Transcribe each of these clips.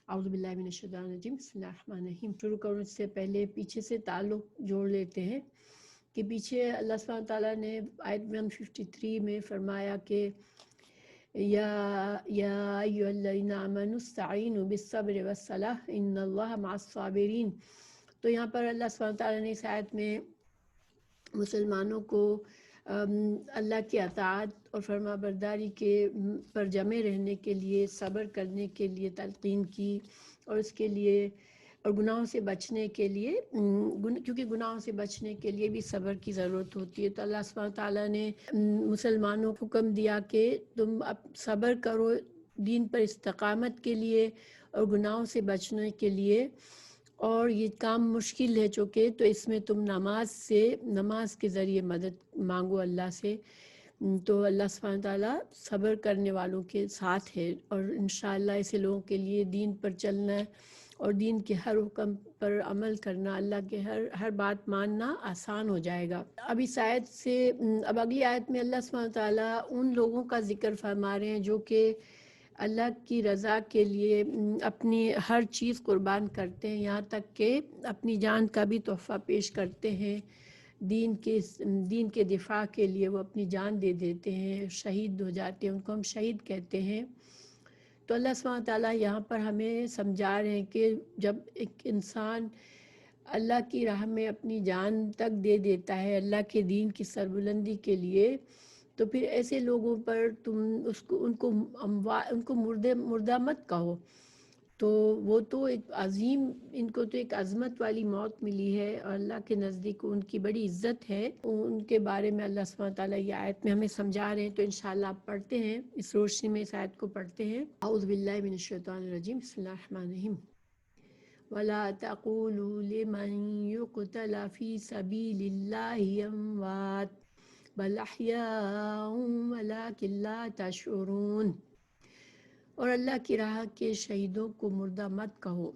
اعوذ باللہ من الشیطان الرجیم، بسم اللہ الرحمن الرحیم۔ شروع کرنے سے پہلے پیچھے سے تعلق جوڑ لیتے ہیں کہ پیچھے اللہ سبحانہ تعالیٰ نے آیت 153 میں فرمایا کہ یا ایھا الذین آمنوا استعینوا بالصبر والصلاۃ ان اللہ مع الصابرین۔ تو یہاں پر اللہ سبحانہ تعالیٰ نے اس آیت میں مسلمانوں کو اللہ کی اطاعت اور فرما برداری کے پر جمے رہنے کے لیے، صبر کرنے کے لیے تلقین کی، اور اس کے لیے اور گناہوں سے بچنے کے لیے، کیونکہ گناہوں سے بچنے کے لیے بھی صبر کی ضرورت ہوتی ہے۔ تو اللہ سبحانہ تعالیٰ نے مسلمانوں کو حکم دیا کہ تم اب صبر کرو دین پر استقامت کے لیے اور گناہوں سے بچنے کے لیے، اور یہ کام مشکل ہے چونکہ، تو اس میں تم نماز کے ذریعے مدد مانگو اللہ سے۔ تو اللہ سبحانہ تعالیٰ صبر کرنے والوں کے ساتھ ہے، اور انشاءاللہ ایسے لوگوں کے لیے دین پر چلنا اور دین کے ہر حکم پر عمل کرنا، اللہ کے ہر بات ماننا آسان ہو جائے گا۔ اب اس آیت سے اب اگلی آیت میں اللہ سبحانہ تعالیٰ ان لوگوں کا ذکر فرما رہے ہیں جو کہ اللہ کی رضا کے لیے اپنی ہر چیز قربان کرتے ہیں، یہاں تک کہ اپنی جان کا بھی تحفہ پیش کرتے ہیں۔ دین کے دفاع کے لیے وہ اپنی جان دے دیتے ہیں، شہید ہو جاتے ہیں، ان کو ہم شہید کہتے ہیں۔ تو اللہ سبحانہ تعالیٰ یہاں پر ہمیں سمجھا رہے ہیں کہ جب ایک انسان اللہ کی راہ میں اپنی جان تک دے دیتا ہے اللہ کے دین کی سربلندی کے لیے، تو پھر ایسے لوگوں پر تم ان کو مردہ مت کہو۔ تو وہ تو ایک عظیم، ان کو تو ایک عظمت والی موت ملی ہے، اور اللہ کے نزدیک ان کی بڑی عزت ہے۔ ان کے بارے میں اللہ سبحانہ تعالیٰ یہ آیت میں ہمیں سمجھا رہے ہیں، تو انشاءاللہ آپ پڑھتے ہیں، اس روشنی میں اس آیت کو پڑھتے ہیں۔ اعوذ باللہ من الشیطان الرجیم، بسم اللہ الرحمن الرحیم۔ وَلَا تَقُولُوا لِمَن يُقْتَلَ فِي سَبِيلِ اللَّهِ أَمْوَاتٌ بَلْ أَحْيَاءٌ وَلَٰكِن لَّا تَشْعُرُونَ۔ اور اللہ کی راہ کے شہیدوں کو مردہ مت کہو،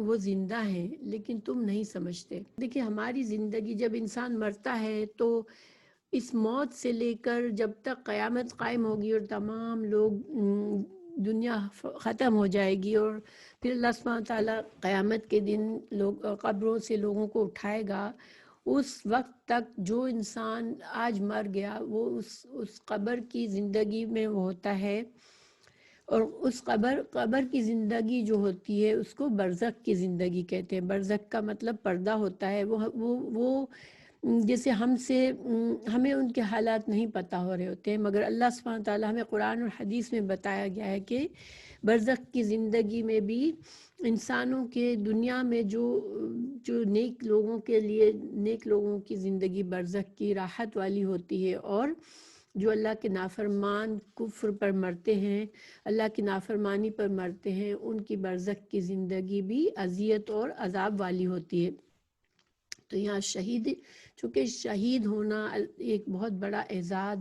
وہ زندہ ہیں لیکن تم نہیں سمجھتے۔ دیکھیں، ہماری زندگی جب انسان مرتا ہے تو اس موت سے لے کر جب تک قیامت قائم ہوگی اور تمام لوگ دنیا ختم ہو جائے گی، اور پھر اللہ سبحانہ تعالیٰ قیامت کے دن قبروں سے لوگوں کو اٹھائے گا، اس وقت تک جو انسان آج مر گیا وہ اس قبر کی زندگی میں وہ ہوتا ہے، اور اس قبر کی زندگی جو ہوتی ہے اس کو برزخ کی زندگی کہتے ہیں۔ برزخ کا مطلب پردہ ہوتا ہے۔ وہ جیسے ہمیں ان کے حالات نہیں پتہ ہو رہے ہوتے ہیں، مگر اللہ سبحانہ تعالیٰ ہمیں قرآن اور حدیث میں بتایا گیا ہے کہ برزخ کی زندگی میں بھی انسانوں کے دنیا میں جو نیک لوگوں کے لیے نیک لوگوں کی زندگی برزخ کی راحت والی ہوتی ہے، اور جو اللہ کے نافرمان کفر پر مرتے ہیں، اللہ کی نافرمانی پر مرتے ہیں، ان کی برزخ کی زندگی بھی اذیت اور عذاب والی ہوتی ہے۔ تو یہاں چونکہ شہید ہونا ایک بہت بڑا اعزاز،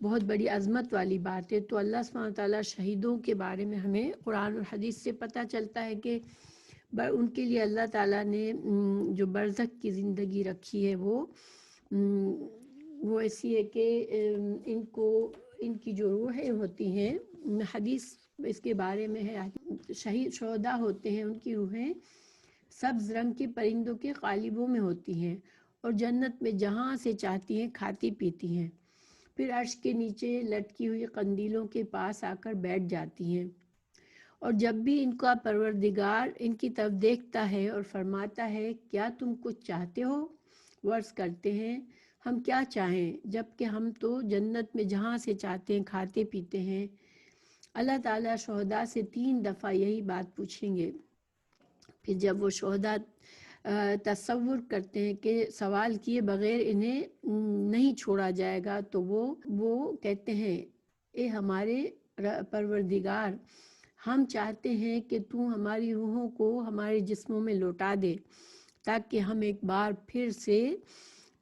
بہت بڑی عظمت والی بات ہے، تو اللہ سبحانہ تعالیٰ شہیدوں کے بارے میں ہمیں قرآن اور حدیث سے پتہ چلتا ہے کہ ان کے لیے اللہ تعالیٰ نے جو برزخ کی زندگی رکھی ہے وہ ایسی ہے کہ ان کی جو روحیں ہوتی ہیں، حدیث اس کے بارے میں ہے، شہید شہداء ہوتے ہیں، ان کی روحیں سبز رنگ کے پرندوں کے قالبوں میں ہوتی ہیں، اور جنت میں جہاں سے چاہتی ہیں کھاتی پیتی ہیں، پھر عرش کے نیچے لٹکی ہوئی قندیلوں کے پاس آ کر بیٹھ جاتی ہیں، اور جب بھی ان کا پروردگار ان کی طرف دیکھتا ہے اور فرماتا ہے کیا تم کچھ چاہتے ہو؟ وہ عرض کرتے ہیں ہم کیا چاہیں، جبکہ ہم تو جنت میں جہاں سے چاہتے ہیں کھاتے پیتے ہیں۔ اللہ تعالیٰ شہداء سے 3 دفعہ یہی بات پوچھیں گے۔ پھر جب وہ شہداء تصور کرتے ہیں کہ سوال کیے بغیر انہیں نہیں چھوڑا جائے گا، تو وہ کہتے ہیں اے ہمارے پروردگار، ہم چاہتے ہیں کہ تو ہماری روحوں کو ہمارے جسموں میں لوٹا دے، تاکہ ہم ایک بار پھر سے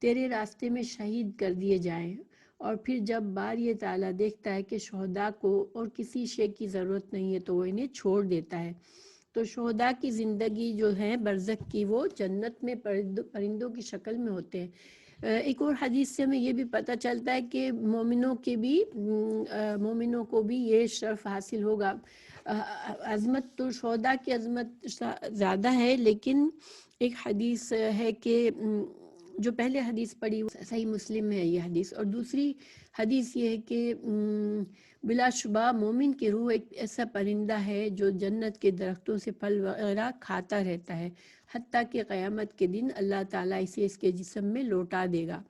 تیرے راستے میں شہید کر دیے جائیں۔ اور پھر جب باری تعالیٰ دیکھتا ہے کہ شہداء کو اور کسی شے کی ضرورت نہیں ہے تو وہ انہیں چھوڑ دیتا ہے۔ تو شہداء کی زندگی جو ہے برزخ کی، وہ جنت میں پرندوں کی شکل میں ہوتے ہیں۔ ایک اور حدیث سے ہمیں یہ بھی پتہ چلتا ہے کہ مومنوں کو بھی یہ شرف حاصل ہوگا۔ عظمت تو شہداء کی عظمت زیادہ ہے، لیکن ایک حدیث ہے کہ جو پہلے حدیث پڑھی وہ صحیح مسلم میں ہے یہ حدیث، اور دوسری حدیث یہ ہے کہ بلا شبہ مومن کی روح ایک ایسا پرندہ ہے جو جنت کے درختوں سے پھل وغیرہ کھاتا رہتا ہے، حتیٰ کہ قیامت کے دن اللہ تعالیٰ اسے اس کے جسم میں لوٹا دے گا۔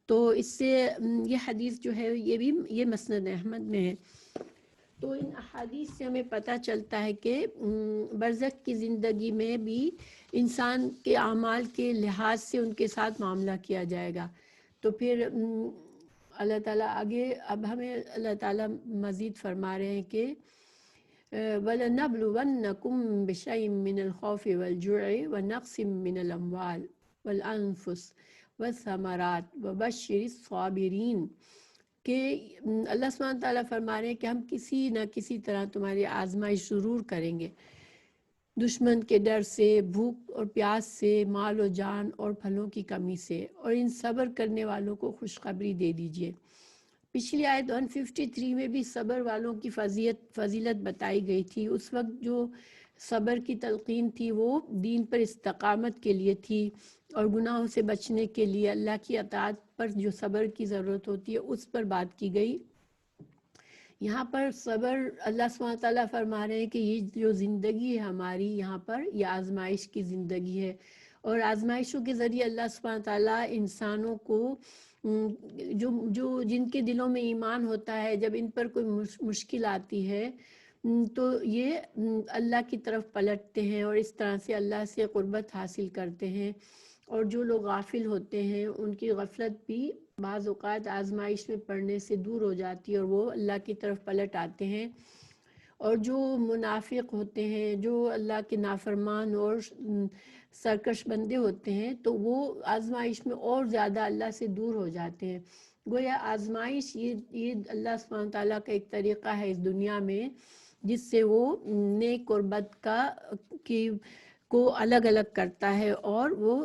تو اس سے یہ حدیث جو ہے یہ مسند احمد میں ہے۔ تو ان احادیث سے ہمیں پتہ چلتا ہے کہ برزخ کی زندگی میں بھی انسان کے اعمال کے لحاظ سے ان کے ساتھ معاملہ کیا جائے گا۔ تو پھر اللہ تعالیٰ آگے اب ہمیں اللہ تعالیٰ مزید فرما رہے ہیں کہ وَلَنَبْلُوَنَّكُمْ بِشَيْءٍ مِّنَ الْخَوْفِ وَالْجُوعِ وَنَقْصٍ مِّنَ الْأَمْوَالِ وَالْأَنفُسِ وَالثَّمَرَاتِ وَبَشِّرِ الصَّابِرِينَ، کہ اللہ سبحانہ تعالیٰ فرما رہے ہیں کہ ہم کسی نہ کسی طرح تمہاری آزمائش ضرور کریں گے، دشمن کے ڈر سے، بھوک اور پیاس سے، مال و جان اور پھلوں کی کمی سے، اور ان صبر کرنے والوں کو خوشخبری دے دیجئے۔ پچھلی آیت 153 میں بھی صبر والوں کی فضیلت بتائی گئی تھی۔ اس وقت جو صبر کی تلقین تھی وہ دین پر استقامت کے لیے تھی، اور گناہوں سے بچنے کے لیے اللہ کی اطاعت پر جو صبر کی ضرورت ہوتی ہے اس پر بات کی گئی۔ یہاں پر صبر اللہ سبحانہ تعالیٰ فرما رہے ہیں کہ یہ جو زندگی ہے ہماری یہاں پر، یہ آزمائش کی زندگی ہے، اور آزمائشوں کے ذریعے اللہ سبحانہ تعالیٰ انسانوں کو جو جن کے دلوں میں ایمان ہوتا ہے، جب ان پر کوئی مشکل آتی ہے تو یہ اللہ کی طرف پلٹتے ہیں اور اس طرح سے اللہ سے قربت حاصل کرتے ہیں، اور جو لوگ غافل ہوتے ہیں ان کی غفلت بھی بعض اوقات آزمائش میں پڑنے سے دور ہو جاتی ہے اور وہ اللہ کی طرف پلٹ آتے ہیں۔ اور جو منافق ہوتے ہیں، جو اللہ کے نافرمان اور سرکش بندے ہوتے ہیں، تو وہ آزمائش میں اور زیادہ اللہ سے دور ہو جاتے ہیں۔ گویا آزمائش یہ اللہ سبحانہ تعالیٰ کا ایک طریقہ ہے اس دنیا میں، جس سے وہ نیک اور بد کو الگ الگ کرتا ہے، اور وہ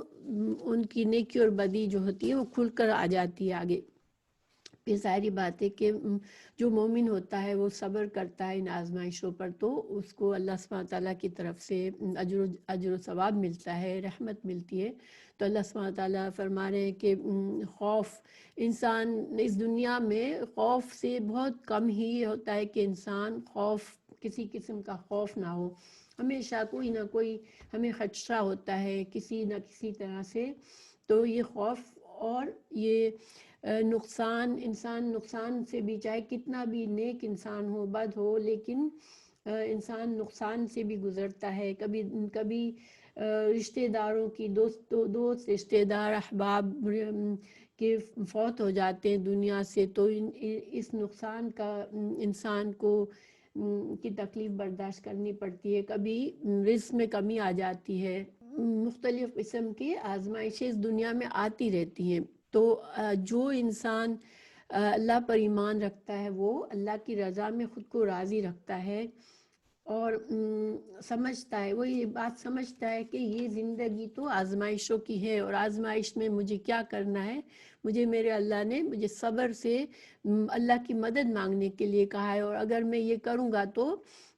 ان کی نیکی اور بدی جو ہوتی ہے وہ کھل کر آ جاتی ہے آگے۔ یہ ساری باتیں کہ جو مومن ہوتا ہے وہ صبر کرتا ہے ان آزمائشوں پر، تو اس کو اللہ سبحانہ تعالیٰ کی طرف سے اجر و ثواب ملتا ہے، رحمت ملتی ہے۔ تو اللہ سبحانہ تعالیٰ فرما رہے ہیں کہ خوف، انسان اس دنیا میں خوف سے بہت کم ہی ہوتا ہے کہ انسان کسی قسم کا خوف نہ ہو، ہمیشہ کوئی نہ کوئی ہمیں خدشہ ہوتا ہے کسی نہ کسی طرح سے۔ تو یہ خوف اور یہ انسان نقصان سے بھی، چاہے کتنا بھی نیک انسان ہو، بد ہو، لیکن انسان نقصان سے بھی گزرتا ہے۔ کبھی رشتہ داروں کی دوست رشتہ دار احباب کے فوت ہو جاتے ہیں دنیا سے، تو اس نقصان کا انسان کو کی تکلیف برداشت کرنی پڑتی ہے۔ کبھی رزق میں کمی آ جاتی ہے، مختلف قسم کی آزمائشیں اس دنیا میں آتی رہتی ہیں۔ تو جو انسان اللہ پر ایمان رکھتا ہے وہ اللہ کی رضا میں خود کو راضی رکھتا ہے، اور سمجھتا ہے، وہ یہ بات سمجھتا ہے کہ یہ زندگی تو آزمائشوں کی ہے، اور آزمائش میں مجھے کیا کرنا ہے، میرے اللہ نے مجھے صبر سے اللہ کی مدد مانگنے کے لیے کہا ہے، اور اگر میں یہ کروں گا تو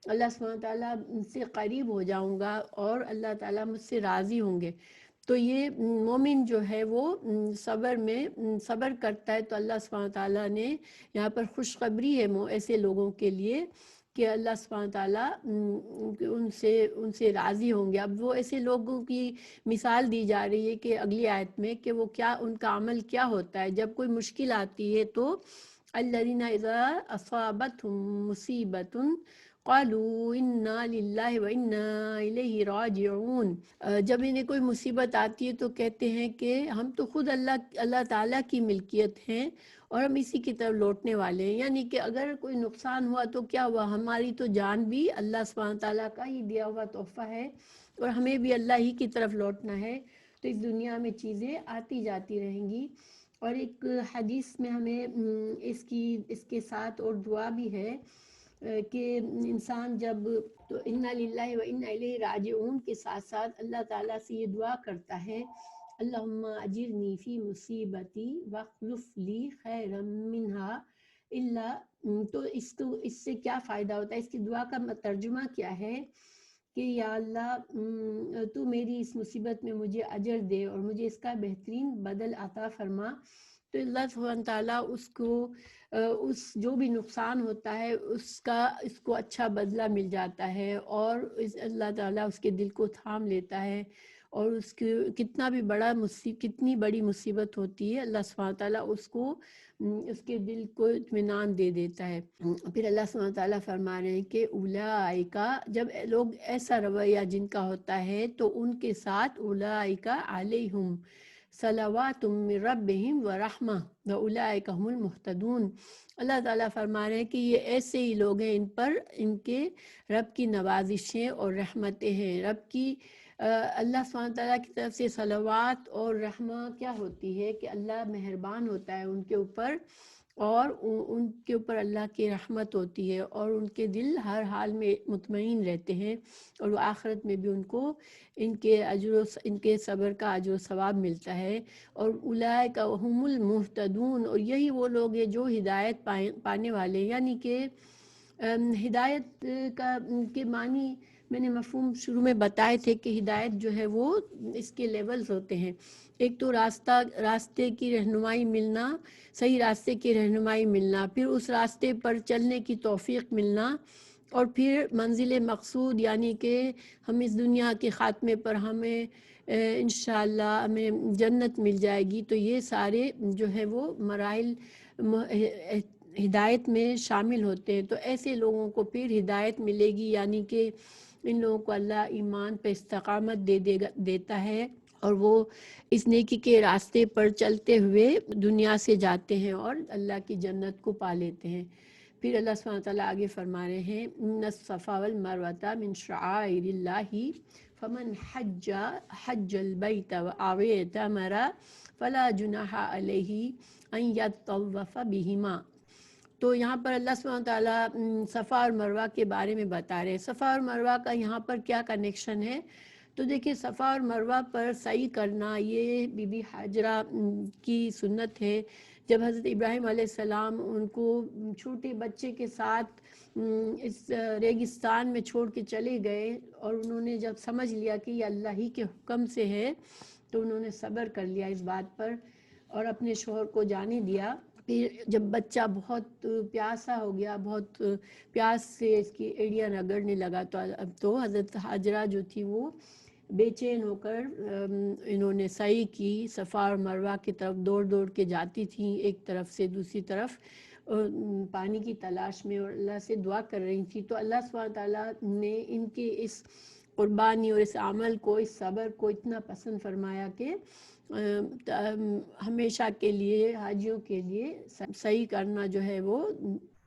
اللہ سبحانہ تعالیٰ سے قریب ہو جاؤں گا اور اللہ تعالیٰ مجھ سے راضی ہوں گے۔ تو یہ مومن جو ہے وہ صبر کرتا ہے، تو اللہ سبحانہ تعالیٰ نے یہاں پر خوشخبری ہے ایسے لوگوں کے لیے کہ اللہ سبحانہ تعالیٰ ان سے راضی ہوں گے۔ اب وہ ایسے لوگوں کی مثال دی جا رہی ہے کہ اگلی آیت میں کہ وہ کیا، ان کا عمل کیا ہوتا ہے جب کوئی مشکل آتی ہے۔ تو الذین اذا اصابتهم مصیبۃ قالوا انا للہ وانا الیہ راجعون، جب انہیں کوئی مصیبت آتی ہے تو کہتے ہیں کہ ہم تو خود اللہ تعالیٰ کی ملکیت ہیں اور ہم اسی کی طرف لوٹنے والے ہیں۔ یعنی کہ اگر کوئی نقصان ہوا تو کیا ہوا، ہماری تو جان بھی اللہ سبحانہ تعالیٰ کا ہی دیا ہوا تحفہ ہے، اور ہمیں بھی اللہ ہی کی طرف لوٹنا ہے۔ تو اس دنیا میں چیزیں آتی جاتی رہیں گی۔ اور ایک حدیث میں ہمیں اس کے ساتھ اور دعا بھی ہے کہ انسان جب تو انا للہ و انا الیہ راجعون کے ساتھ ساتھ اللہ تعالیٰ سے یہ دعا کرتا ہے، اللہم اجرنی فی مصیبتی واخلف لی خیرا منہا، اللہ تو اس سے کیا فائدہ ہوتا ہے؟ اس کی دعا کا ترجمہ کیا ہے کہ یا اللہ تو میری اس مصیبت میں مجھے اجر دے اور مجھے اس کا بہترین بدل عطا فرما. تو اللہ سبحانہ تعالیٰ اس کو اس جو بھی نقصان ہوتا ہے اس کو اچھا بدلہ مل جاتا ہے، اور اللہ تعالیٰ اس کے دل کو تھام لیتا ہے، اور اس کی کتنی بڑی مصیبت ہوتی ہے اللہ سبحانہ تعالیٰ اس کے دل کو اطمینان دے دیتا ہے. پھر اللہ سبحانہ تعالیٰ فرما رہے ہیں کہ اولئک، جب لوگ ایسا رویہ جن کا ہوتا ہے تو ان کے ساتھ اولئک علیہم صلوات من ربہم ورحمہ واولئک هم المہتدون. اللہ تعالیٰ فرما رہے ہیں کہ یہ ایسے ہی لوگ ہیں، ان پر ان کے رب کی نوازشیں اور رحمتیں ہیں. اللہ سبحانہ تعالیٰ کی طرف سے صلوات اور رحمہ کیا ہوتی ہے کہ اللہ مہربان ہوتا ہے ان کے اوپر، اور ان کے اوپر اللہ کی رحمت ہوتی ہے، اور ان کے دل ہر حال میں مطمئن رہتے ہیں، اور وہ آخرت میں بھی ان کو ان کے صبر کا اجر و ثواب ملتا ہے. اور اولئک هم المہتدون، اور یہی وہ لوگ ہیں جو ہدایت پانے والے. یعنی کہ ہدایت کے معنی میں نے مفہوم شروع میں بتائے تھے کہ ہدایت جو ہے وہ اس کے لیولز ہوتے ہیں. ایک تو راستے کی رہنمائی ملنا، صحیح راستے کی رہنمائی ملنا، پھر اس راستے پر چلنے کی توفیق ملنا، اور پھر منزل مقصود یعنی کہ ہم اس دنیا کے خاتمے پر ہمیں انشاءاللہ ہمیں جنت مل جائے گی. تو یہ سارے جو ہے وہ مراحل ہدایت میں شامل ہوتے ہیں. تو ایسے لوگوں کو پھر ہدایت ملے گی، یعنی کہ ان لوگوں کو اللہ ایمان پہ استقامت دیتا ہے، اور وہ اس نیکی کے راستے پر چلتے ہوئے دنیا سے جاتے ہیں اور اللہ کی جنت کو پا لیتے ہیں. پھر اللہ سبحانہ تعالیٰ آگے فرما رہے ہیں ان الصفا والمروۃ من شعائر اللہ فمن حج البیت واعتمر فلا جناح علیہ ان یطوف بہما. تو یہاں پر اللہ سبحانہ تعالیٰ صفا اور مروہ کے بارے میں بتا رہے ہیں. صفا اور مروہ کا یہاں پر کیا کنیکشن ہے؟ تو دیکھیں، صفا اور مروہ پر سعی کرنا یہ بی بی حاجرہ کی سنت ہے. جب حضرت ابراہیم علیہ السلام ان کو چھوٹے بچے کے ساتھ اس ریگستان میں چھوڑ کے چلے گئے، اور انہوں نے جب سمجھ لیا کہ یہ اللہ ہی کے حکم سے ہے، تو انہوں نے صبر کر لیا اس بات پر اور اپنے شوہر کو جانے دیا. پھر جب بچہ بہت پیاسا ہو گیا، بہت پیاس سے اس کی ایڑیاں رگڑنے لگا، تو حضرت حاجرہ جو تھی وہ بے چین ہو کر انہوں نے سعی کی. صفا اور مروہ کی طرف دوڑ کے جاتی تھیں، ایک طرف سے دوسری طرف پانی کی تلاش میں، اور اللہ سے دعا کر رہی تھی. تو اللہ سبحانہ تعالیٰ نے ان کے اس قربانی اور اس عمل کو، اس صبر کو اتنا پسند فرمایا کہ ہمیشہ کے لیے حاجیوں کے لیے صحیح کرنا جو ہے وہ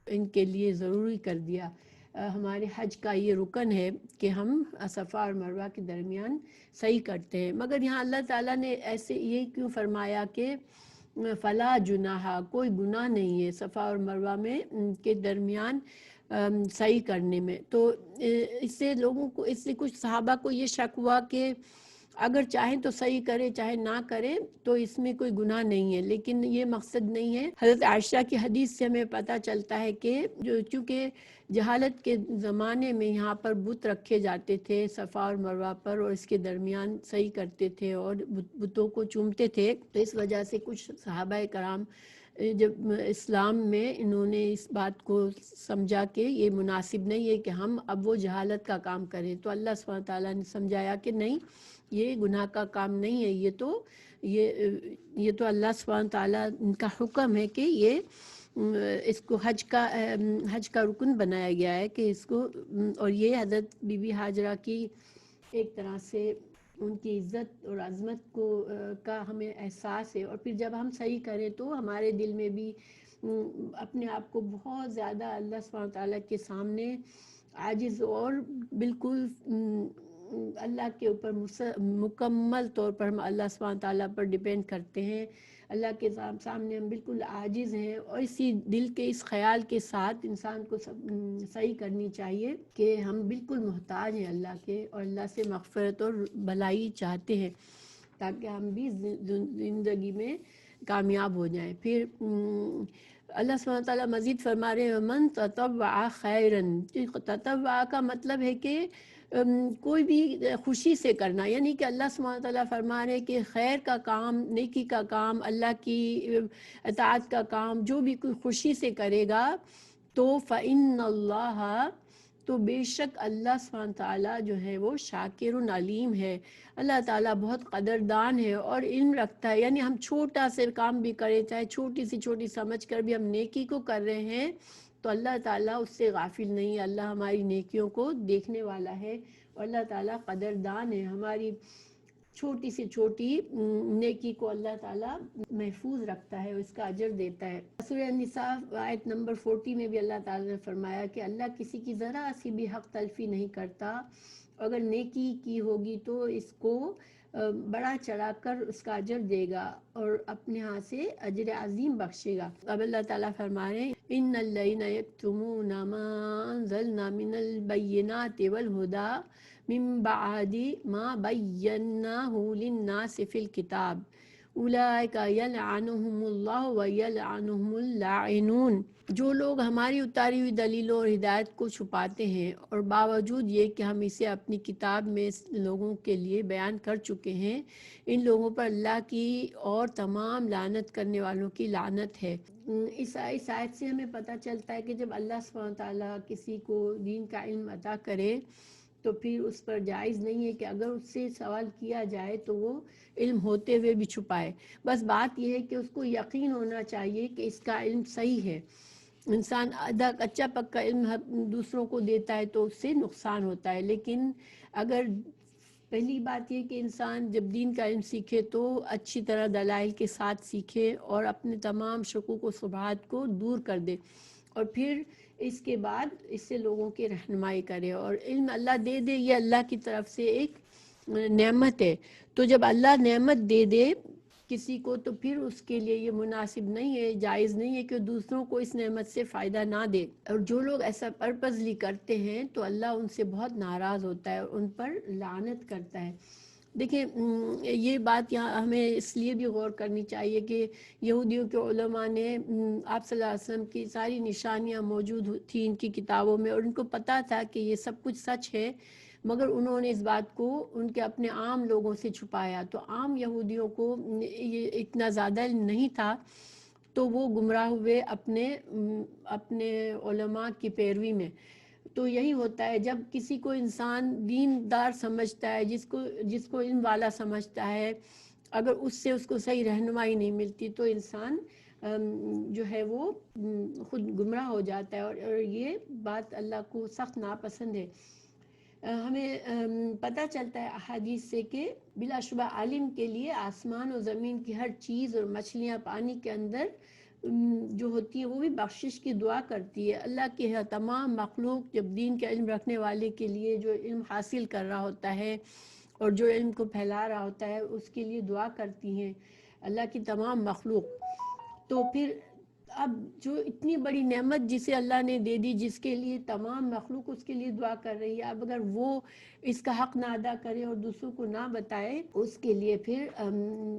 ان کے لیے ضروری کر دیا. ہمارے حج کا یہ رکن ہے کہ ہم صفا اور مروہ کے درمیان صحیح کرتے ہیں. مگر یہاں اللہ تعالیٰ نے ایسے یہ کیوں فرمایا کہ فلا جناح، کوئی گناہ نہیں ہے صفا اور مروہ میں کے درمیان صحیح کرنے میں. تو اس سے کچھ صحابہ کو یہ شک ہوا کہ اگر چاہیں تو صحیح کرے، چاہے نہ کرے تو اس میں کوئی گناہ نہیں ہے. لیکن یہ مقصد نہیں ہے. حضرت عائشہ کی حدیث سے ہمیں پتہ چلتا ہے کہ چونکہ جہالت کے زمانے میں یہاں پر بت رکھے جاتے تھے صفا اور مروہ پر، اور اس کے درمیان صحیح کرتے تھے اور بتوں کو چومتے تھے. تو اس وجہ سے کچھ صحابہ کرام جب اسلام میں انہوں نے اس بات کو سمجھا کہ یہ مناسب نہیں ہے کہ ہم اب وہ جہالت کا کام کریں. تو اللہ سبحانہ تعالیٰ نے سمجھایا کہ نہیں، یہ گناہ کا کام نہیں ہے، یہ تو اللہ سبحانہ تعالیٰ کا حکم ہے کہ یہ اس کو حج کا رکن بنایا گیا ہے کہ اس کو. اور یہ حضرت بی بی حاجرہ کی ایک طرح سے ان کی عزت اور عظمت کا ہمیں احساس ہے. اور پھر جب ہم صحیح کریں تو ہمارے دل میں بھی اپنے آپ کو بہت زیادہ اللہ سبحانہ تعالیٰ کے سامنے عاجز اور بالکل اللہ کے اوپر مکمل طور پر ہم اللہ سبحانہ تعالیٰ پر ڈیپینڈ کرتے ہیں. اللہ کے سامنے ہم بالکل عاجز ہیں، اور اسی دل کے اس خیال کے ساتھ انسان کو صحیح کرنی چاہیے کہ ہم بالکل محتاج ہیں اللہ کے، اور اللہ سے مغفرت اور بھلائی چاہتے ہیں تاکہ ہم بھی زندگی میں کامیاب ہو جائیں. پھر اللہ سبحانہ وتعالیٰ مزید فرما رہے ہیں من تطوع خیرن، تطوع کا مطلب ہے کہ کوئی بھی خوشی سے کرنا، یعنی کہ اللہ سبحانہ وتعالیٰ فرما رہے ہیں کہ خیر کا کام، نیکی کا کام، اللہ کی اطاعت کا کام جو بھی کوئی خوشی سے کرے گا تو فإن اللہ، تو بے شک اللہ سبحانہ تعالیٰ جو ہے وہ شاکر علیم ہے، اللہ تعالیٰ بہت قدردان ہے اور علم رکھتا ہے. یعنی ہم چھوٹا سے کام بھی کریں، چاہے چھوٹی سی چھوٹی سمجھ کر بھی ہم نیکی کو کر رہے ہیں تو اللہ تعالیٰ اس سے غافل نہیں ہے، اللہ ہماری نیکیوں کو دیکھنے والا ہے اور اللہ تعالیٰ قدردان ہے. ہماری چھوٹی سے چھوٹی نیکی کو اللہ تعالیٰ محفوظ رکھتا ہے، اس کا اجر دیتا ہے. سورہ النساء آیت نمبر 40 میں بھی اللہ تعالیٰ نے فرمایا کہ اللہ کسی کی ذرا سی بھی حق تلفی نہیں کرتا، اگر نیکی کی ہوگی تو اس کو بڑا چڑھا کر اس کا اجر دے گا اور اپنے ہاں سے اجر عظیم بخشے گا. اب اللہ تعالیٰ فرما رہے ہیں ان الذین یکتمون ما انزلنا من البینات والہدی من بعد ما بیناہ للناس فی الکتاب اولئک یلعنہم اللہ ویلعنہم اللاعنون. جو لوگ ہماری اتاری ہوئی دلیلوں اور ہدایت کو چھپاتے ہیں اور باوجود یہ کہ ہم اسے اپنی کتاب میں لوگوں کے لیے بیان کر چکے ہیں، ان لوگوں پر اللہ کی اور تمام لعنت کرنے والوں کی لعنت ہے. اس آیت سے ہمیں پتہ چلتا ہے کہ جب اللہ سبحانہ تعالیٰ کسی کو دین کا علم عطا کرے تو پھر اس پر جائز نہیں ہے کہ اگر اس سے سوال کیا جائے تو وہ علم ہوتے ہوئے بھی چھپائے. بس بات یہ ہے کہ اس کو یقین ہونا چاہیے کہ اس کا علم صحیح ہے. انسان آدھا کچا پکا علم دوسروں کو دیتا ہے تو اس سے نقصان ہوتا ہے، لیکن اگر پہلی بات یہ کہ انسان جب دین کا علم سیکھے تو اچھی طرح دلائل کے ساتھ سیکھے اور اپنے تمام شکوک و شبہات کو دور کر دے اور پھر اس کے بعد اس سے لوگوں کی رہنمائی کرے. اور علم اللہ دے دے یہ اللہ کی طرف سے ایک نعمت ہے، تو جب اللہ نعمت دے دے کسی کو تو پھر اس کے لیے یہ مناسب نہیں ہے، جائز نہیں ہے کہ دوسروں کو اس نعمت سے فائدہ نہ دے. اور جو لوگ ایسا پرپزلی کرتے ہیں تو اللہ ان سے بہت ناراض ہوتا ہے اور ان پر لعنت کرتا ہے. دیکھیں یہ بات یہاں ہمیں اس لیے بھی غور کرنی چاہیے کہ یہودیوں کے علماء نے آپ صلی اللہ علیہ وسلم کی ساری نشانیاں موجود تھیں ان کی کتابوں میں اور ان کو پتہ تھا کہ یہ سب کچھ سچ ہے، مگر انہوں نے اس بات کو ان کے اپنے عام لوگوں سے چھپایا. تو عام یہودیوں کو یہ اتنا زیادہ علم نہیں تھا تو وہ گمراہ ہوئے اپنے علماء کی پیروی میں. تو یہی ہوتا ہے جب کسی کو انسان دیندار سمجھتا ہے، جس کو علم والا سمجھتا ہے، اگر اس سے اس کو صحیح رہنمائی نہیں ملتی تو انسان جو ہے وہ خود گمراہ ہو جاتا ہے اور یہ بات اللہ کو سخت ناپسند ہے. ہمیں پتہ چلتا ہے احادیث سے کہ بلا شبہ عالم کے لیے آسمان و زمین کی ہر چیز اور مچھلیاں پانی کے اندر جو ہوتی ہے وہ بھی بخشش کی دعا کرتی ہے. اللہ کے تمام مخلوق جب دین کا علم رکھنے والے کے لیے جو علم حاصل کر رہا ہوتا ہے اور جو علم کو پھیلا رہا ہوتا ہے اس کے لیے دعا کرتی ہیں اللہ کی تمام مخلوق. تو پھر اب جو اتنی بڑی نعمت جسے اللہ نے دے دی، جس کے لیے تمام مخلوق اس کے لیے دعا کر رہی ہے، اب اگر وہ اس کا حق نہ ادا کرے اور دوسروں کو نہ بتائے، اس کے لیے پھر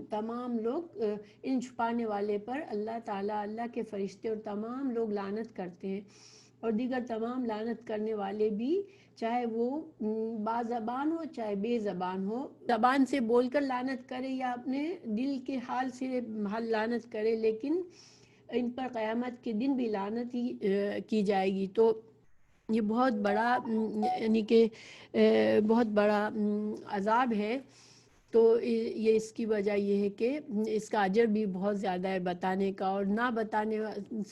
تمام لوگ ان چھپانے والے پر اللہ تعالیٰ، اللہ کے فرشتے اور تمام لوگ لعنت کرتے ہیں. اور دیگر تمام لعنت کرنے والے بھی، چاہے وہ با زبان ہو چاہے بے زبان ہو، زبان سے بول کر لعنت کرے یا اپنے دل کے حال سے لعنت کرے، لیکن ان پر قیامت کے دن بھی لعنت ہی کی جائے گی. تو یہ بہت بڑا یعنی کہ بہت بڑا عذاب ہے. تو یہ اس کی وجہ یہ ہے کہ اس کا اجر بھی بہت زیادہ ہے بتانے کا، اور نہ بتانے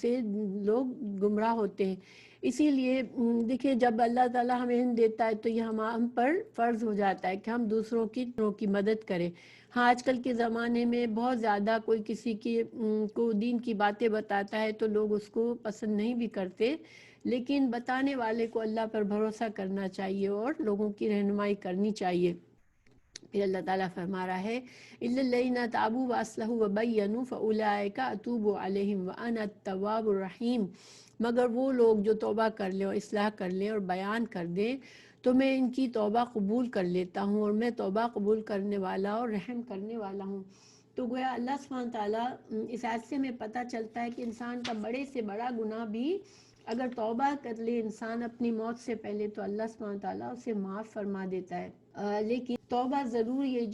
سے لوگ گمراہ ہوتے ہیں. اسی لیے دیکھیں جب اللہ تعالیٰ ہمیں علم دیتا ہے تو یہ ہم پر فرض ہو جاتا ہے کہ ہم دوسروں کی مدد کریں. ہاں آج کل کے زمانے میں بہت زیادہ کوئی کسی کو دین کی باتیں بتاتا ہے تو لوگ اس کو پسند نہیں بھی کرتے، لیکن بتانے والے کو اللہ پر بھروسہ کرنا چاہیے اور لوگوں کی رہنمائی کرنی چاہیے. پھر اللہ تعالیٰ فرما رہا ہے إِلَّا الَّذِينَ تَابُوا وَأَصْلَحُوا وَبَيَّنُوا فَأُولَٰئِكَ أَتُوبُ عَلَيْهِمْ وَأَنَا التَّوَّابُ الرَّحِيمُ. مگر وہ لوگ جو توبہ کر لیں اور اصلاح کر لیں اور بیان کر دیں تو میں ان کی توبہ قبول کر لیتا ہوں اور میں توبہ قبول کرنے والا اور رحم کرنے والا ہوں. تو گویا اللہ سبحانہ تعالیٰ اس آیت سے ہمیں پتہ چلتا ہے کہ انسان کا بڑے سے بڑا گناہ بھی اگر توبہ کر لے انسان اپنی موت سے پہلے تو اللہ سبحانہ تعالیٰ اسے معاف فرما دیتا ہے، لیکن توبہ ضرور یہ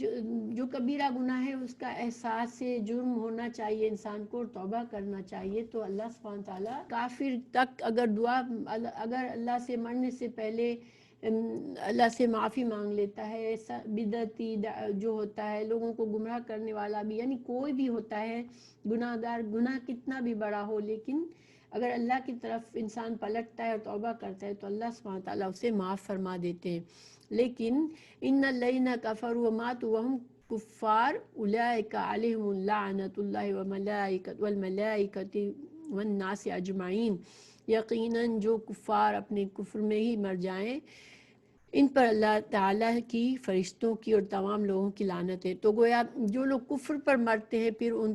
جو کبیرہ گناہ ہے اس کا احساس سے جرم ہونا چاہیے انسان کو اور توبہ کرنا چاہیے. تو اللہ سبحانہ تعالیٰ کافر تک اگر اگر اللہ سے مرنے سے پہلے اللہ سے معافی مانگ لیتا ہے، بدعتی جو ہوتا ہے لوگوں کو گمراہ کرنے والا بھی، یعنی کوئی بھی ہوتا ہے گناہ گار، گناہ کتنا بھی بڑا ہو، لیکن اگر اللہ کی طرف انسان پلٹتا ہے اور توبہ کرتا ہے تو اللہ سبحانہ تعالیٰ اسے معاف فرما دیتے ہیں. لیکن ان الذین کفروا وماتوا وهم کفار اولئک علیہم لعنۃ اللہ والملائکۃ والناس اجمعین، یقیناً جو کفار اپنے کفر میں ہی مر جائیں ان پر اللہ تعالیٰ کی، فرشتوں کی اور تمام لوگوں کی لعنت ہے. تو گویا جو لوگ کفر پر مرتے ہیں پھر ان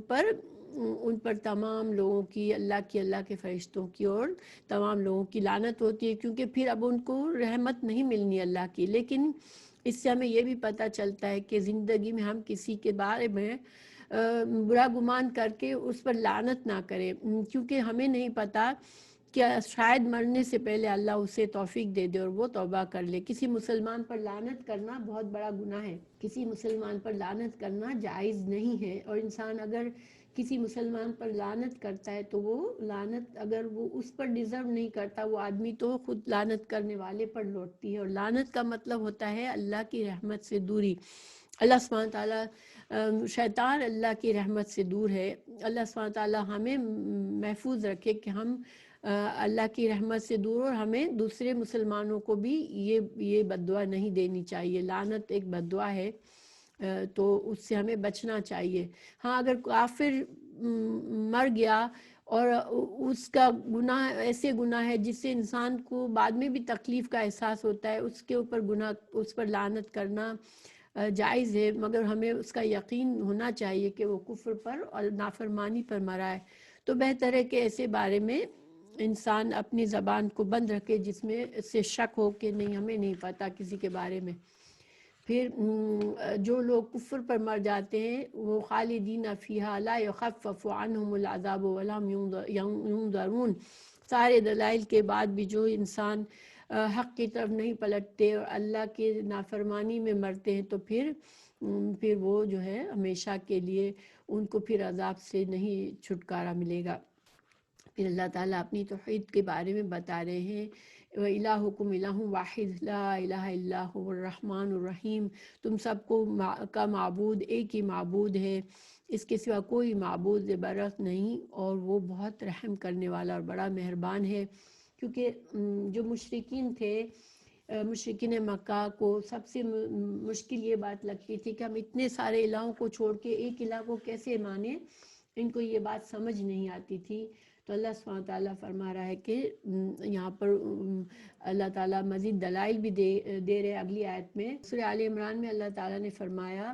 پر تمام لوگوں کی، اللہ کے فرشتوں کی اور تمام لوگوں کی لعنت ہوتی ہے، کیونکہ پھر اب ان کو رحمت نہیں ملنی اللہ کی. لیکن اس سے ہمیں یہ بھی پتہ چلتا ہے کہ زندگی میں ہم کسی کے بارے میں برا گمان کر کے اس پر لعنت نہ کریں، کیونکہ ہمیں نہیں پتہ کہ شاید مرنے سے پہلے اللہ اسے توفیق دے دے اور وہ توبہ کر لے. کسی مسلمان پر لعنت کرنا بہت بڑا گناہ ہے، کسی مسلمان پر لعنت کرنا جائز نہیں ہے، اور انسان اگر کسی مسلمان پر لعنت کرتا ہے تو وہ لعنت اگر وہ اس پر ڈیزرو نہیں کرتا وہ آدمی تو خود لعنت کرنے والے پر لوٹتی ہے. اور لعنت کا مطلب ہوتا ہے اللہ کی رحمت سے دوری. اللہ سبحانہ تعالیٰ شیطان اللہ کی رحمت سے دور ہے. اللہ سبحانہ تعالیٰ ہمیں محفوظ رکھے کہ ہم اللہ کی رحمت سے دور، اور ہمیں دوسرے مسلمانوں کو بھی یہ بد دعا نہیں دینی چاہیے. لعنت ایک بد دعا ہے، تو اس سے ہمیں بچنا چاہیے. ہاں اگر کافر مر گیا اور اس کا گناہ ایسے گناہ ہے جس سے انسان کو بعد میں بھی تکلیف کا احساس ہوتا ہے، اس کے اوپر گناہ، اس پر لعنت کرنا جائز ہے، مگر ہمیں اس کا یقین ہونا چاہیے کہ وہ کفر پر اور نافرمانی پر مرا ہے. تو بہتر ہے کہ ایسے بارے میں انسان اپنی زبان کو بند رکھے جس میں اس سے شک ہو کہ نہیں، ہمیں نہیں پتہ کسی کے بارے میں. پھر جو لوگ کفر پر مر جاتے ہیں وہ خالدین فیہا لا یخفف عنہم العذاب ولا هم ینظرون. سارے دلائل کے بعد بھی جو انسان حق کی طرف نہیں پلٹتے اور اللہ کے نافرمانی میں مرتے ہیں تو پھر وہ جو ہے ہمیشہ کے لیے ان کو پھر عذاب سے نہیں چھٹکارا ملے گا. پھر اللہ تعالیٰ اپنی توحید کے بارے میں بتا رہے ہیں، وَإِلَٰهُكُمْ إِلَٰهٌ وَاحِدٌ لَا إِلَٰهَ إِلَّا هُوَ الرَّحْمَٰنُ الرَّحِيمُ. تم سب کو کا معبود ایک ہی معبود ہے، اس کے سوا کوئی معبود برحق نہیں، اور وہ بہت رحم کرنے والا اور بڑا مہربان ہے. کیونکہ جو مشرکین تھے، مشرکین مکہ کو سب سے مشکل یہ بات لگتی تھی کہ ہم اتنے سارے الہوں کو چھوڑ کے ایک الہ کو کیسے مانیں، ان کو یہ بات سمجھ نہیں آتی تھی. تو اللہ سبحانہ تعالیٰ فرما رہا ہے کہ یہاں پر اللہ تعالیٰ مزید دلائل بھی دے رہے اگلی آیت میں. سورہ آل عمران میں اللہ تعالیٰ نے فرمایا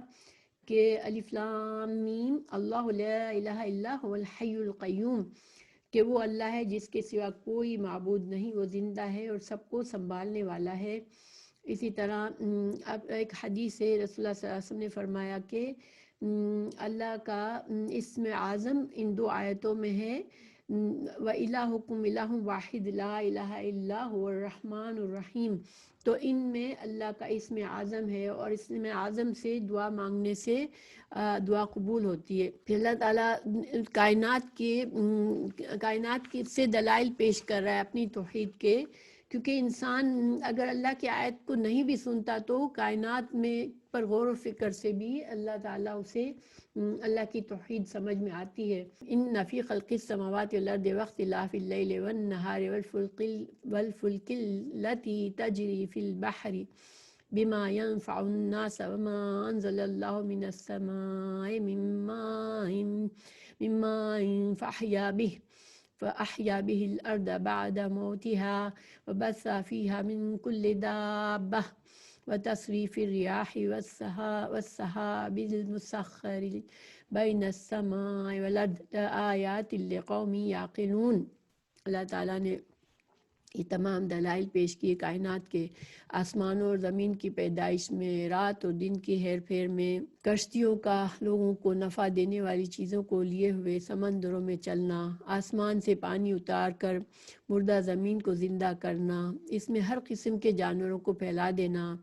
کہ الف لام میم اللہ لا الہ الا هو الحی القیوم، کہ وہ اللہ ہے جس کے سوا کوئی معبود نہیں، وہ زندہ ہے اور سب کو سنبھالنے والا ہے. اسی طرح اب ایک حدیث ہے، رسول اللہ صلی اللہ علیہ وسلم نے فرمایا کہ اللہ کا اسم اعظم ان دو آیتوں میں ہے، وَإِلَٰهُكُمْ إِلَٰهٌ وَاحِدٌ لَا إِلَٰهَ إِلَّا هُوَ الرَّحْمَٰنُ الرَّحِيمُ. تو ان میں اللہ کا اسم اعظم ہے، اور اسم اعظم سے دعا مانگنے سے دعا قبول ہوتی ہے. پھر اللہ تعالیٰ کائنات کی سے دلائل پیش کر رہا ہے اپنی توحید کے، کیونکہ انسان اگر اللہ کی آیت کو نہیں بھی سنتا تو کائنات میں پر غور و فکر سے بھی اللہ تعالیٰ اسے اللہ کی توحید سمجھ میں آتی ہے. ان فی خلق السماوات والارض واختلاف اللیل والنہار والفلک التی تجری فی البحر بما ينفع الناس وما انزل اللہ من السماء من ماء فأحیا به الأرض بعد موتها وبث فيها من كل دابة وتصريف الرياح والسحاب المسخر بين السماء والأرض آیات لقوم یعقلون. اللہ تعالیٰ نے یہ تمام دلائل پیش کیے کائنات کے، آسمانوں اور زمین کی پیدائش میں، رات اور دن کی ہیر پھیر میں، کشتیوں کا لوگوں کو نفع دینے والی چیزوں کو لیے ہوئے سمندروں میں چلنا، آسمان سے پانی اتار کر مردہ زمین کو زندہ کرنا، اس میں ہر قسم کے جانوروں کو پھیلا دینا،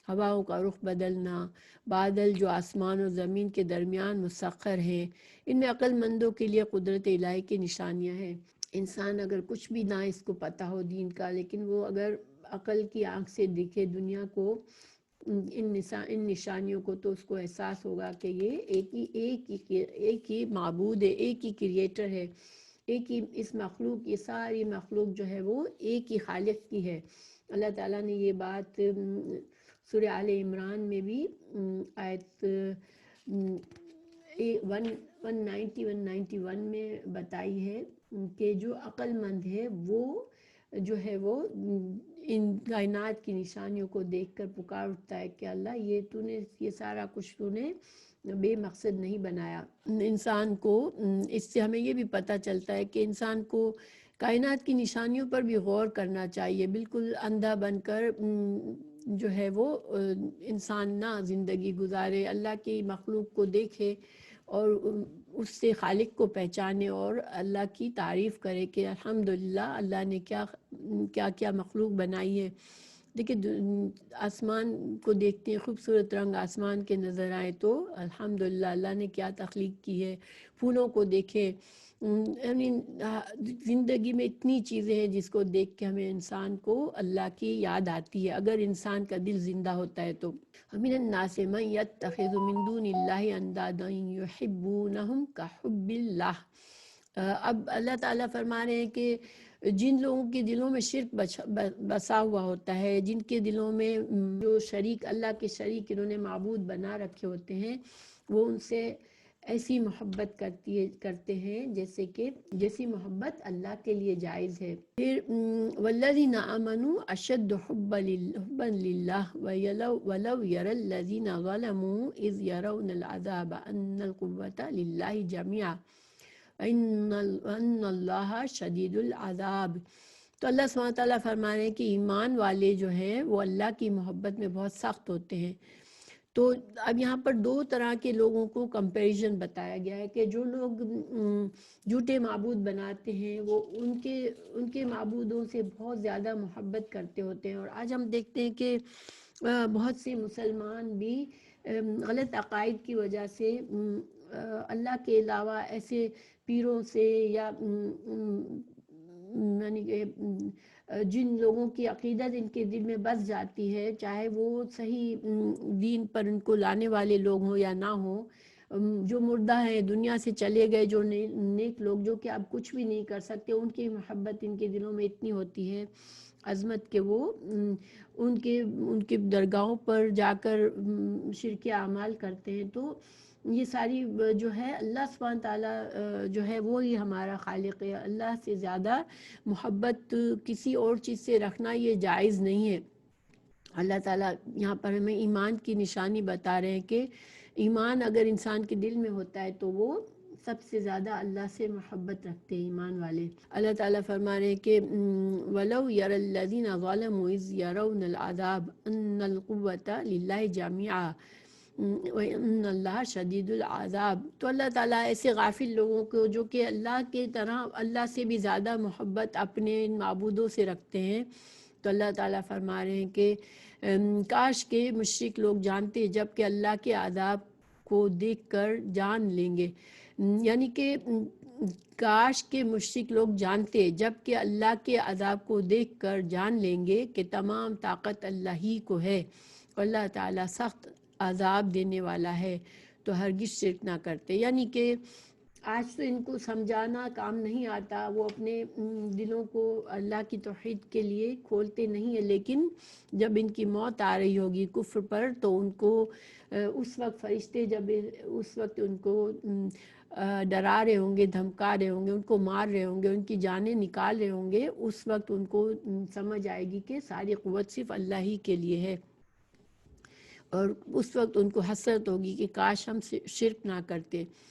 ہواؤں کا رخ بدلنا، بادل جو آسمان اور زمین کے درمیان مسخر ہیں، ان میں عقل مندوں کے لیے قدرت الہی کی نشانیاں ہیں۔ انسان اگر کچھ بھی نہ اس کو پتہ ہو دین کا، لیکن وہ اگر عقل کی آنکھ سے دیکھے دنیا کو، ان نشانیوں کو، تو اس کو احساس ہوگا کہ یہ ایک ہی معبود ہے، ایک ہی کریٹر ہے، ایک ہی اس مخلوق، یہ ساری مخلوق جو ہے وہ ایک ہی خالق کی ہے۔ اللہ تعالیٰ نے یہ بات سورہ آل عمران میں بھی آیت 191 میں بتائی ہے کہ جو عقل مند ہے وہ جو ہے وہ ان کائنات کی نشانیوں کو دیکھ کر پکار اٹھتا ہے کہ اللہ یہ سارا کچھ تو نے بے مقصد نہیں بنایا۔ انسان کو اس سے ہمیں یہ بھی پتہ چلتا ہے کہ انسان کو کائنات کی نشانیوں پر بھی غور کرنا چاہیے، بالکل اندھا بن کر جو ہے وہ انسان نہ زندگی گزارے، اللہ کی مخلوق کو دیکھے اور اس سے خالق کو پہچانے اور اللہ کی تعریف کرے کہ الحمدللہ اللہ نے کیا کیا مخلوق بنائی ہے۔ دیکھیں آسمان کو دیکھتے ہیں، خوبصورت رنگ آسمان کے نظر آئے تو الحمدللہ اللہ نے کیا تخلیق کی ہے۔ پھولوں کو دیکھیں، زندگی میں اتنی چیزیں ہیں جس کو دیکھ کے ہمیں انسان کو اللہ کی یاد آتی ہے، اگر انسان کا دل زندہ ہوتا ہے تو۔ وَمِنَ النَّاسِ مَن يَتَّخِذُ مِن دُونِ اللَّهِ أَندَادًا يُحِبُّونَهُمْ كَحُبِّ اللَّهِ۔ اب اللہ تعالیٰ فرما رہے ہیں کہ جن لوگوں کے دلوں میں شرک بسا ہوا ہوتا ہے، جن کے دلوں میں جو شریک اللہ کے شریک انہوں نے معبود بنا رکھے ہوتے ہیں، وہ ان سے ایسی محبت کرتے ہیں جیسی محبت اللہ کے لیے جائز ہے۔ پھر والذین آمنوا اشد حبا للہ ولو یری الذین ظلموا اذ یرون العذاب ان القوة للہ جميعا ان اللہ شدید العذاب۔ تو اللہ سبحانہ وتعالیٰ فرما رہے ہیں کہ ایمان والے جو ہیں وہ اللہ کی محبت میں بہت سخت ہوتے ہیں۔ تو اب یہاں پر دو طرح کے لوگوں کو کمپیریزن بتایا گیا ہے کہ جو لوگ جھوٹے معبود بناتے ہیں وہ ان کے معبودوں سے بہت زیادہ محبت کرتے ہوتے ہیں، اور آج ہم دیکھتے ہیں کہ بہت سے مسلمان بھی غلط عقائد کی وجہ سے اللہ کے علاوہ ایسے پیروں سے یا یعنی کہ جن لوگوں کی عقیدت ان کے دل میں بس جاتی ہے، چاہے وہ صحیح دین پر ان کو لانے والے لوگ ہوں یا نہ ہوں، جو مردہ ہیں دنیا سے چلے گئے، جو نیک لوگ جو کہ اب کچھ بھی نہیں کر سکتے، ان کی محبت ان کے دلوں میں اتنی ہوتی ہے عظمت کہ وہ ان کے درگاہوں پر جا کر شرک اعمال کرتے ہیں۔ تو یہ ساری جو ہے اللہ سبحانہ تعالیٰ جو ہے وہی ہمارا خالق ہے، اللہ سے زیادہ محبت کسی اور چیز سے رکھنا یہ جائز نہیں ہے۔ اللہ تعالیٰ یہاں پر ہمیں ایمان کی نشانی بتا رہے ہیں کہ ایمان اگر انسان کے دل میں ہوتا ہے تو وہ سب سے زیادہ اللہ سے محبت رکھتے ہیں ایمان والے۔ اللہ تعالیٰ فرما رہے ہیں کہ وَلَوْ يَرَى الَّذِينَ ظَلَمُوا إِذْ يَرَوْنَ الْعَذَابَ أَنَّ الْقُوَّةَ لِلَّهِ جَمِيعًا وَإِنَّ اللَّهَ شَدِيدُ الْعَذَابِ۔ تو اللہ تعالیٰ ایسے غافل لوگوں کو جو کہ اللہ کے طرح اللہ سے بھی زیادہ محبت اپنے ان معبودوں سے رکھتے ہیں، تو اللہ تعالیٰ فرما رہے ہیں کہ کاش کے مشرک لوگ جانتے جب کہ اللہ کے عذاب کو دیکھ کر جان لیں گے، یعنی کہ کاش کے مشرک لوگ جانتے جب کہ اللہ کے عذاب کو دیکھ کر جان لیں گے کہ تمام طاقت اللہ ہی کو ہے، اللہ تعالیٰ سخت عذاب دینے والا ہے، تو ہرگز شرک نہ کرتے۔ یعنی کہ آج تو ان کو سمجھانا کام نہیں آتا، وہ اپنے دلوں کو اللہ کی توحید کے لیے کھولتے نہیں ہیں، لیکن جب ان کی موت آ رہی ہوگی کفر پر تو ان کو اس وقت فرشتے جب اس وقت ان کو ڈرا رہے ہوں گے، دھمکا رہے ہوں گے، ان کو مار رہے ہوں گے، ان کی جانیں نکال رہے ہوں گے، اس وقت ان کو سمجھ آئے گی کہ ساری قوت صرف اللہ ہی کے لیے ہے، اور اس وقت ان کو حسرت ہوگی کہ کاش ہم شرک نہ کرتے۔